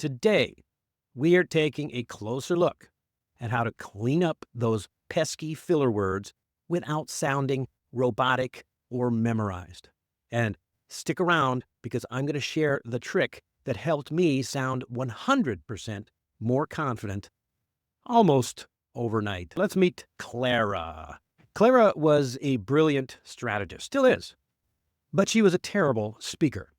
today we are taking a closer look at how to clean up those pesky filler words without sounding robotic or memorized. And stick around because I'm going to share the trick that helped me sound 100% more confident almost overnight. Let's meet Clara. Clara was a brilliant strategist, still is, but she was a terrible speaker.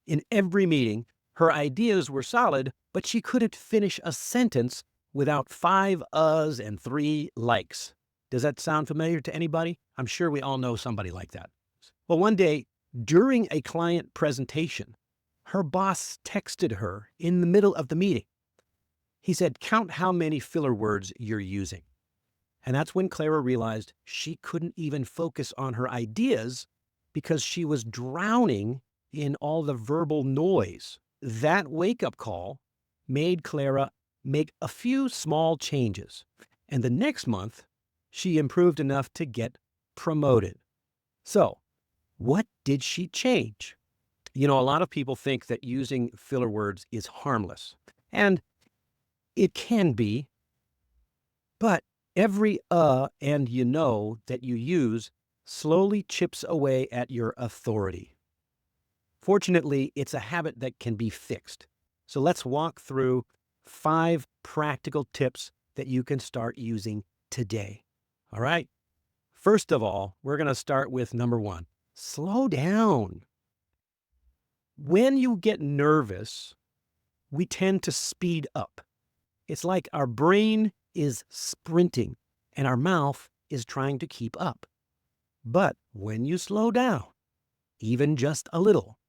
In every meeting, her ideas were solid, but she couldn't finish a sentence without 5 uhs and 3 likes. Does that sound familiar to anybody? I'm sure we all know somebody like that. Well, one day, during a client presentation, her boss texted her in the middle of the meeting. He said, "Count how many filler words you're using." And that's when Clara realized she couldn't even focus on her ideas because she was drowning in all the verbal noise. That wake-up call made Clara make a few small changes. And the next month, she improved enough to get promoted. So, what did she change? You know, a lot of people think that using filler words is harmless. And it can be, but every and you know that you use slowly chips away at your authority. Fortunately, it's a habit that can be fixed. So let's walk through 5 practical tips that you can start using today. All right? First of all, we're going to start with number 1. Slow down. When you get nervous, we tend to speed up. It's like our brain is sprinting and our mouth is trying to keep up. But when you slow down, even just a little,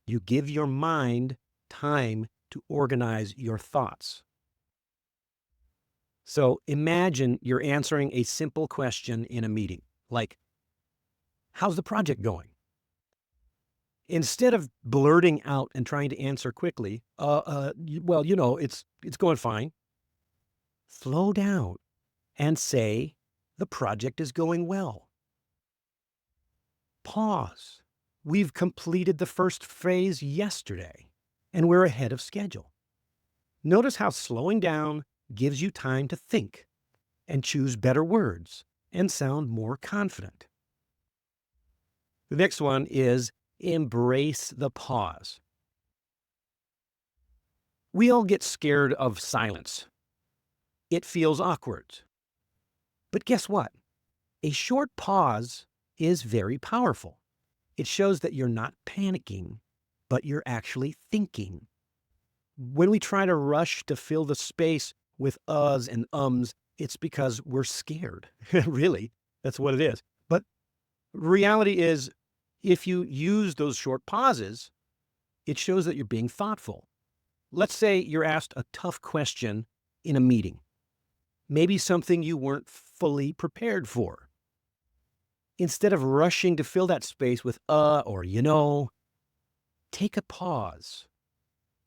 you give your mind time to organize your thoughts. So imagine you're answering a simple question in a meeting, like, "How's the project going?" Instead of blurting out and trying to answer quickly, well, you know, it's going fine. Slow down and say, "The project is going well." Pause. We've completed the first phase yesterday, and we're ahead of schedule. Notice how slowing down gives you time to think and choose better words and sound more confident. The next one is embrace the pause. We all get scared of silence. It feels awkward. But guess what? A short pause is very powerful. It shows that you're not panicking, but you're actually thinking. When we try to rush to fill the space with uhs and ums, it's because we're scared. Really, that's what it is. But reality is, if you use those short pauses, it shows that you're being thoughtful. Let's say you're asked a tough question in a meeting, maybe something you weren't fully prepared for. Instead of rushing to fill that space with or you know, take a pause,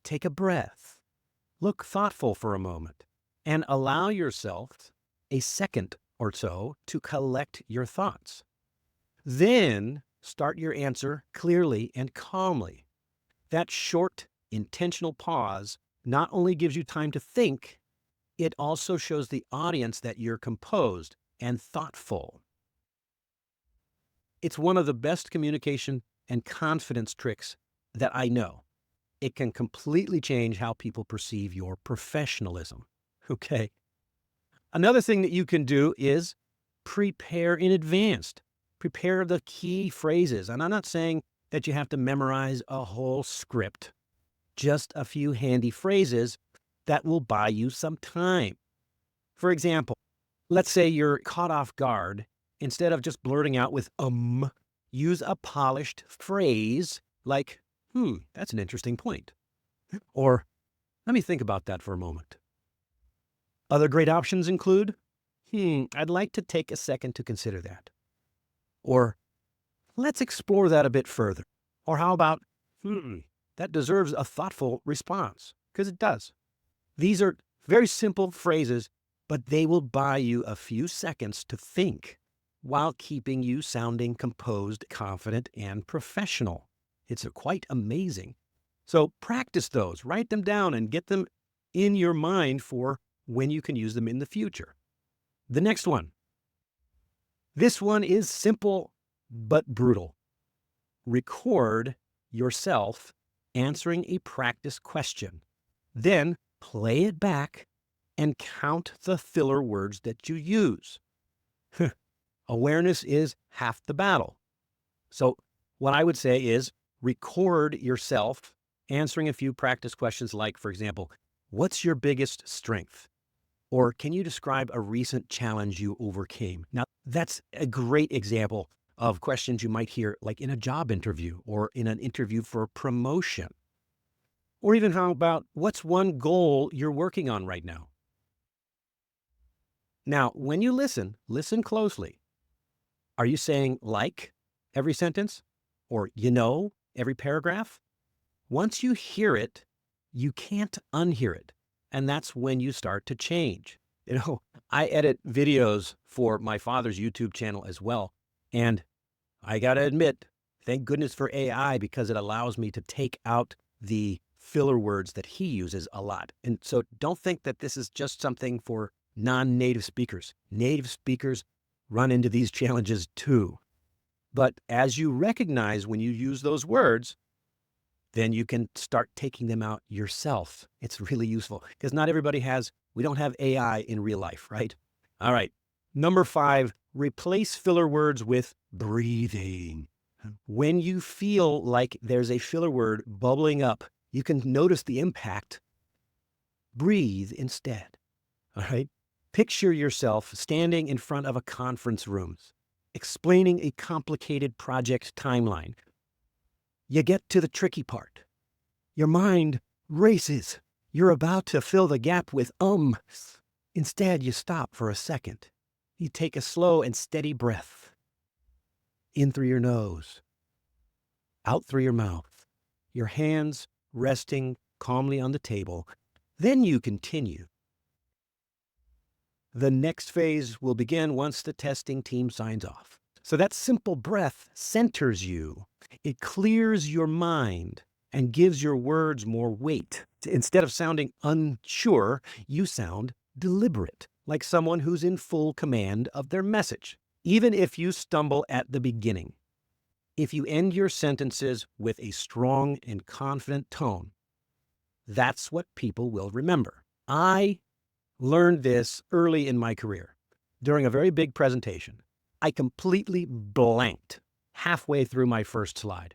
take a breath, look thoughtful for a moment, and allow yourself a second or so to collect your thoughts. Then start your answer clearly and calmly. That short, intentional pause not only gives you time to think, it also shows the audience that you're composed and thoughtful. It's one of the best communication and confidence tricks that I know. It can completely change how people perceive your professionalism. Okay. Another thing that you can do is prepare in advance. Prepare the key phrases. And I'm not saying that you have to memorize a whole script, just a few handy phrases that will buy you some time. For example, let's say you're caught off guard. Instead of just blurting out with use a polished phrase like, that's an interesting point. Or, let me think about that for a moment. Other great options include, I'd like to take a second to consider that. Or, let's explore that a bit further. Or how about, that deserves a thoughtful response, because it does. These are very simple phrases, but they will buy you a few seconds to think while keeping you sounding composed, confident, and professional. It's quite amazing. So practice those, write them down, and get them in your mind for when you can use them in the future. The next one. This one is simple but brutal. Record yourself answering a practice question. Then play it back and count the filler words that you use. Awareness is half the battle. So what I would say is record yourself answering a few practice questions like, for example, what's your biggest strength? Or can you describe a recent challenge you overcame? Now, that's a great example of questions you might hear like in a job interview or in an interview for promotion. Or even how about what's one goal you're working on right now? Now, when you listen closely. Are you saying like every sentence or every paragraph? Once you hear it, you can't unhear it. And that's when you start to change. I edit videos for my father's YouTube channel as well. And I got to admit, thank goodness for AI because it allows me to take out the filler words that he uses a lot. And so don't think that this is just something for non-native speakers. Native speakers run into these challenges too. But as you recognize when you use those words, then you can start taking them out yourself. It's really useful because not everybody we don't have AI in real life, right? All right. Number 5, replace filler words with breathing. When you feel like there's a filler word bubbling up, you can notice the impact. Breathe instead. All right. Picture yourself standing in front of a conference room, explaining a complicated project timeline. You get to the tricky part. Your mind races. You're about to fill the gap with Instead, you stop for a second. You take a slow and steady breath. In through your nose, out through your mouth, your hands resting calmly on the table. Then you continue. The next phase will begin once the testing team signs off. So that simple breath centers you. It clears your mind and gives your words more weight. Instead of sounding unsure, you sound deliberate, like someone who's in full command of their message, even if you stumble at the beginning. If you end your sentences with a strong and confident tone, that's what people will remember. I learned this early in my career. During a very big presentation, I completely blanked halfway through my first slide.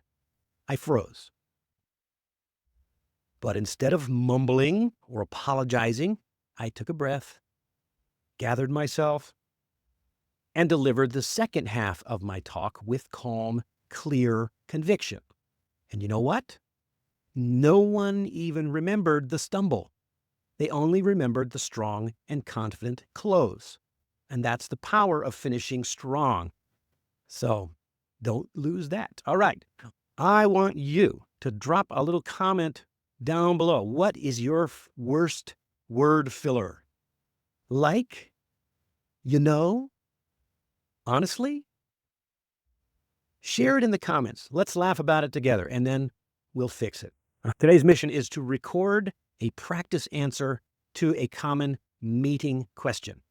I froze. But instead of mumbling or apologizing, I took a breath, gathered myself, and delivered the second half of my talk with calm, clear conviction. And you know what? No one even remembered the stumble. They only remembered the strong and confident close. And that's the power of finishing strong. So don't lose that. All right. I want you to drop a little comment down below. What is your worst word filler? Like, honestly? Share it in the comments. Let's laugh about it together, and then we'll fix it. Today's mission is to record a practice answer to a common meeting question.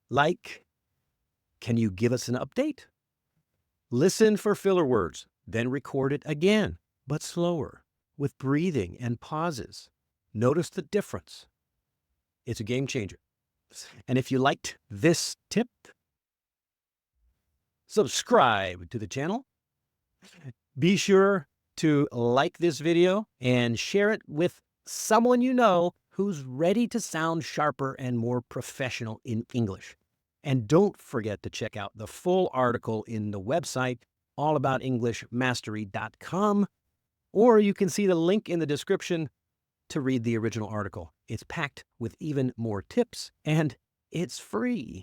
Like, can you give us an update? Listen for filler words, then record it again, but slower, with breathing and pauses. Notice the difference. It's a game changer. And if you liked this tip, subscribe to the channel. Be sure to like this video and share it with someone you know who's ready to sound sharper and more professional in English. And don't forget to check out the full article in the website, allaboutenglishmastery.com, or you can see the link in the description to read the original article. It's packed with even more tips, and it's free.